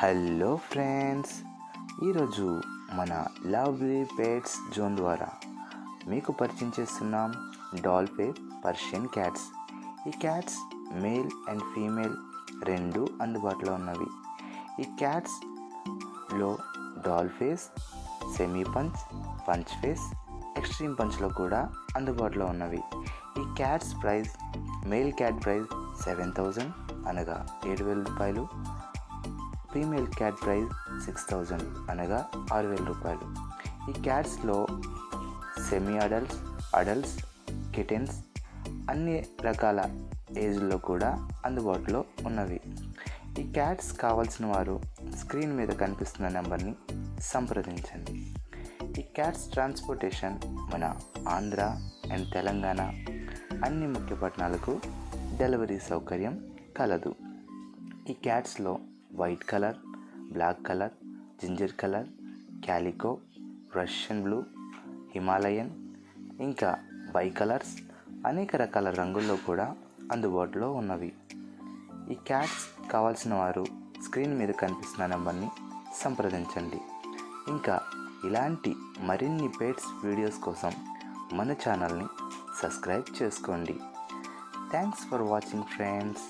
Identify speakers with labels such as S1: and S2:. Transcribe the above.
S1: Hello friends, ఈరోజు మన lovely pets zone ద్వారా మీకు పరిచయం చేస్తున్నాం డాల్ ఫేస్ పర్షియన్ క్యాట్స్. ఈ క్యాట్స్ మేల్ అండ్ ఫీమేల్ రెండు అందుబాటులో ఉన్నవి. ఈ క్యాట్స్లో doll face, semi punch, punch face, extreme పంచ్లో కూడా అందుబాటులో ఉన్నవి. ఈ cats price male cat price 7,000 అనగా 7,000 రూపాయలు, ఫీమేల్ క్యాట్ ప్రైస్ 6,000 అనగా 6,000 రూపాయలు. ఈ క్యాట్స్లో సెమీ అడల్ట్స్, అడల్ట్స్, కిటెన్స్ అన్ని రకాల ఏజ్లో కూడా అందుబాటులో ఉన్నవి. ఈ క్యాట్స్ కావాల్సిన వారు స్క్రీన్ మీద కనిపిస్తున్న నెంబర్ని సంప్రదించండి. ఈ క్యాట్స్ ట్రాన్స్పోర్టేషన్ మన ఆంధ్ర అండ్ తెలంగాణ అన్ని ముఖ్య పట్టణాలకు డెలివరీ సౌకర్యం కలదు. ఈ క్యాట్స్లో white colour, black colour, ginger colour, calico, Russian blue, Himalayan ఇంకా బై కలర్స్ అనేక రకాల రంగుల్లో కూడా అందుబాటులో ఉన్నవి. ఈ క్యాట్స్ కావాల్సిన వారు స్క్రీన్ మీద కనిపిస్తున్న నెంబర్ని సంప్రదించండి. ఇంకా ఇలాంటి మరిన్ని పెట్స్ వీడియోస్ కోసం మన ఛానల్ని సబ్స్క్రైబ్ చేసుకోండి. Thanks for watching friends.